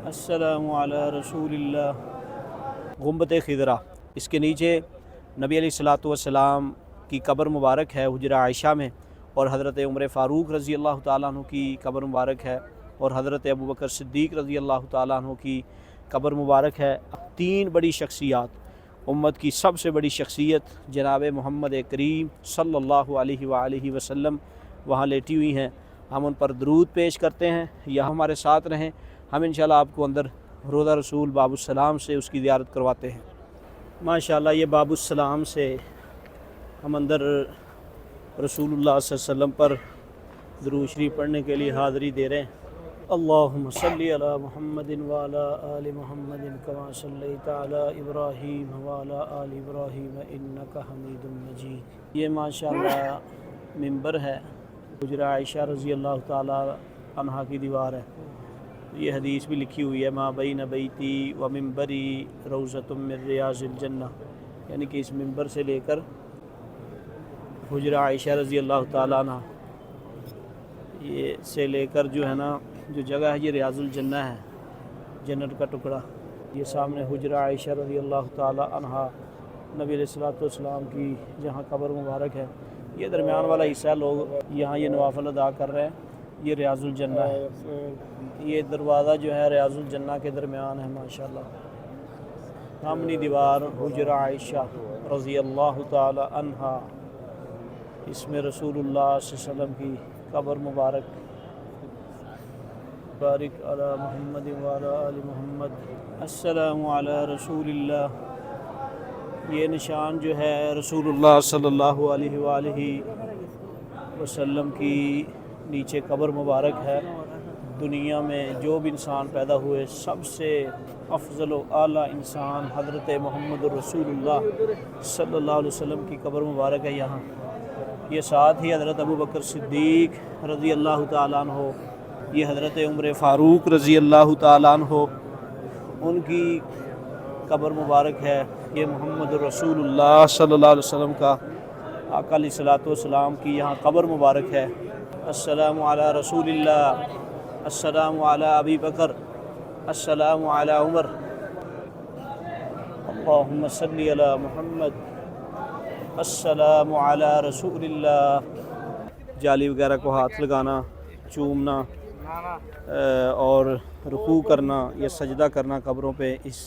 السلام علی رسول اللہ۔ گنبد خضرا، اس کے نیچے نبی علیہ الصلوۃ والسلام کی قبر مبارک ہے حجرہ عائشہ میں، اور حضرت عمر فاروق رضی اللہ تعالیٰ عنہ کی قبر مبارک ہے، اور حضرت ابوبکر صدیق رضی اللہ تعالیٰ عنہ کی قبر مبارک ہے۔ تین بڑی شخصیات، امت کی سب سے بڑی شخصیت جناب محمد کریم صلی اللہ علیہ وآلہ وسلم وہاں لیٹی ہوئی ہیں۔ ہم ان پر درود پیش کرتے ہیں، یا ہمارے ساتھ رہیں، ہم انشاءاللہ آپ کو اندر روضہ رسول باب السلام سے اس کی زیارت کرواتے ہیں۔ ماشاءاللہ یہ باب السلام سے ہم اندر رسول اللہ صلی اللہ علیہ وسلم پر درود شریف پڑھنے کے لیے حاضری دے رہے ہیں۔ اللہم صلی علی محمد وعلی آل محمد کما صلیت علی ابراہیم وعلی آل ابراہیم انک حمید مجید۔ یہ ماشاءاللہ ممبر ہے، حجرہ عائشہ رضی اللہ تعالی عنہا کی دیوار ہے۔ یہ حدیث بھی لکھی ہوئی ہے، ما بین بیتی و ممبری روضۃ من ریاض الجنہ، یعنی کہ اس ممبر سے لے کر حجرہ عائشہ رضی اللہ تعالیٰ عنہ یہ سے لے کر جو ہے نا جو جگہ ہے یہ ریاض الجنہ ہے، جنت کا ٹکڑا۔ یہ سامنے حجرہ عائشہ رضی اللہ تعالیٰ عنہ نبی علیہ الصلوۃ والسلام کی جہاں قبر مبارک ہے، یہ درمیان والا حصہ لوگ یہاں یہ نوافل ادا کر رہے ہیں، یہ ریاض الجنہ ہے۔ یہ دروازہ جو ہے ریاض الجنہ کے درمیان ہے ماشاءاللہ۔ سامنی دیوار حجرہ عائشہ رضی اللہ تعالی عنہا، اس میں رسول اللہ صلی اللہ علیہ وسلم کی قبر مبارک۔ بارک علی محمد وعلی آل محمد۔ السلام علی رسول اللہ۔ یہ نشان جو ہے رسول اللہ صلی اللہ علیہ وآلہ وسلم کی نیچے قبر مبارک ہے۔ دنیا میں جو بھی انسان پیدا ہوئے سب سے افضل و اعلیٰ انسان حضرت محمد رسول اللہ صلی اللہ علیہ وسلم کی قبر مبارک ہے یہاں۔ یہ ساتھ ہی حضرت ابوبکر صدیق رضی اللہ تعالیٰ عنہ، یہ حضرت عمر فاروق رضی اللہ تعالیٰ عنہ، ان کی قبر مبارک ہے۔ یہ محمد رسول اللہ صلی اللہ علیہ وسلم کا آقا علیہ الصلوۃ والسلام کی یہاں قبر مبارک ہے۔ السلام علی رسول اللہ، السلام علی ابی بکر، السلام علی عمر، اللہم صلی علی محمد، السلام علی رسول اللہ۔ جالی وغیرہ کو ہاتھ لگانا، چومنا اور رکوع کرنا یا سجدہ کرنا قبروں پہ، اس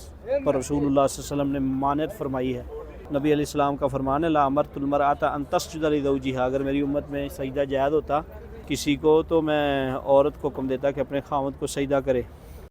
پر رسول اللہ صلی اللہ علیہ وسلم نے ممانعت فرمائی ہے۔ نبی علیہ السلام کا فرمان ہے، لا امرت المرأۃ ان تسجد لزوجہا، اگر میری امت میں سجدہ جائز ہوتا کسی کو تو میں عورت کو حکم دیتا کہ اپنے خاوند کو سجدہ کرے۔